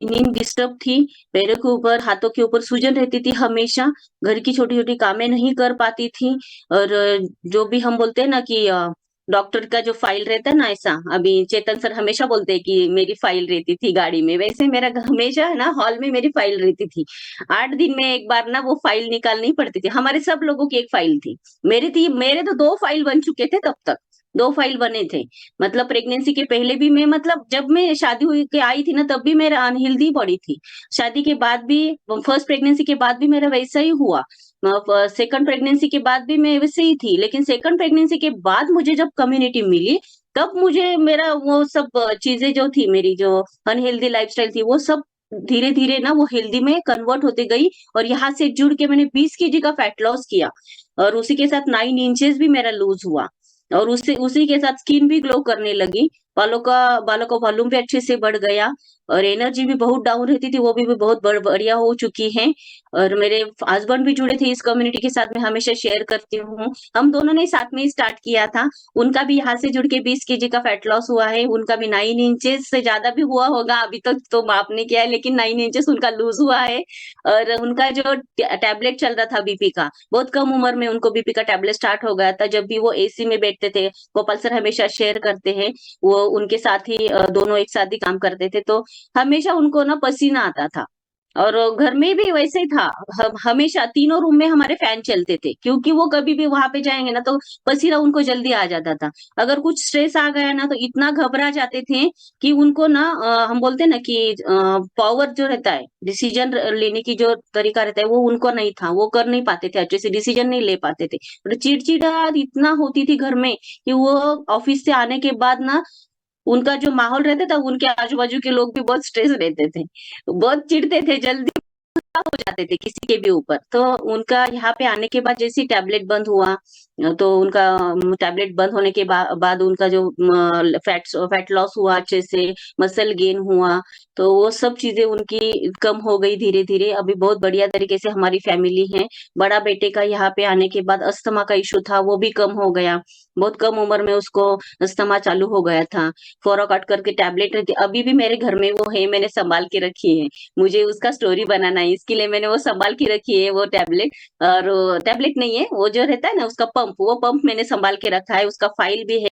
नींद डिस्टर्ब थी, पैरों के ऊपर, हाथों के ऊपर सूजन रहती थी हमेशा, घर की छोटी-छोटी कामें नहीं कर पाती थी और जो भी हम बोलते हैं ना कि डॉक्टर का जो फाइल रहता है ना ऐसा, अभी चेतन सर हमेशा बोलते हैं कि मेरी फाइल रहती थी गाड़ी में, वैसे मेरा हमेशा है ना हॉल में मेरी फाइल रहती थी। 8 दिन में एक बार ना वो फाइल निकालनी पड़ती थी, हमारे सब लोगों की एक फाइल थी। मेरे तो 2 फाइल बन चुके थे तब तक, 2 फाइल बने थे। मतलब प्रेगनेंसी के पहले भी मैं मतलब जब मैं शादी हुई के आई थी ना तब भी मेरा अनहेल्दी बॉडी थी। शादी के बाद भी फर्स्ट प्रेगनेंसी के बाद भी मेरा वैसा ही हुआ। सेकंड प्रेगनेंसी के बाद भी मैं वैसे ही थी। लेकिन सेकंड प्रेगनेंसी के बाद मुझे जब कम्युनिटी मिली, तब मुझे मेरा वो सब चीज़ें जो थी मेरी जो अनहेल्दी लाइफ़स्टाइल थी वो सब धीरे-धीरे ना वो हेल्दी में कन्वर्ट होती गई और यहाँ से जुड़ के मैंने 20 केजी का फैट लॉस किया और उसी के साथ 9 इंचेस भी मेरा लूज़ हुआ। और उससे उसी के साथ स्किन भी ग्लो करने लगी, बालों का वॉल्यूम भी अच्छे से बढ़ गया और एनर्जी भी बहुत डाउन रहती थी, वो भी बहुत बढ़िया हो चुकी है और मेरे हस्बैंड भी जुड़े थे इस कम्युनिटी के साथ, मैं हमेशा शेयर करती हूँ। हम दोनों ने साथ में ही स्टार्ट किया था, उनका भी यहाँ से जुड़ के 20 केजी का फैट लॉस हुआ है, उनका भी 9 इंचेस से ज़्यादा भी हुआ होगा, अभी तक तो माप नहीं किया है, लेकिन 9 इंचेस उनका लूज़ हुआ है और उनका जो टैबलेट चल रहा था बीपी का, बहुत कम उम्र में उनको बीपी का टैबलेट स्टार्ट हो गया था, जब भी वो एसी में बैठते थे, गोपाल सर हमेशा शेयर करते हैं, वो उनके साथ ही दोनों एक साथ ही काम करते थे, तो हमेशा उनको ना पसीना आता था और घर में भी वैसे ही था। हमेशा तीनों रूम में हमारे फैन चलते थे क्योंकि वो कभी भी वहां पे जाएंगे ना तो पसीना उनको जल्दी आ जाता था। अगर कुछ स्ट्रेस आ गया ना तो इतना घबरा जाते थे कि उनको ना हम बोलते हैं ना कि पावर जो रहता है डिसीजन लेने की जो तरीका रहता है वो उनको नहीं था, वो कर नहीं पाते थे, अच्छे से डिसीजन नहीं ले पाते थे और चिड़चिड़ाहट इतना होती थी घर में कि वो ऑफिस से आने के बाद ना उनका जो माहौल रहता था, उनके आजू-बाजू के लोग भी बहुत स्ट्रेस रहते थे। बहुत चिढ़ते थे, जल्दी हो जाते थे किसी के भी ऊपर। तो उनका यहाँ पे आने के बाद जैसे ही टैबलेट बंद हुआ तो उनका टैबलेट बंद होने के बाद उनका जो फैट लॉस हुआ अच्छे से, मसल गेन हुआ, तो वो सब चीज़ें उनकी कम हो गई धीरे-धीरे। अभी बहुत बढ़िया तरीके से हमारी फैमिली है। बड़ा बेटे का यहाँ पे आने के बाद अस्थमा का इश्यू था, वो भी कम हो गया। बहुत कम उम्र में उसको अस्थमा चालू हो गया था। फ़ोराकाट करके टैबलेट रहती अभी भी मेरे घर में वो है, मैंने सँभाल के रखी है। मुझे उसका स्टोरी बनाना है, इसके लिए मैंने वो सँभाल के रखी है वो टैबलेट और टैबलेट नहीं है, वो जो रहता है ना उसका पंप, वो पंप मैंने सँभाल के रखा है, उसका फाइल भी है।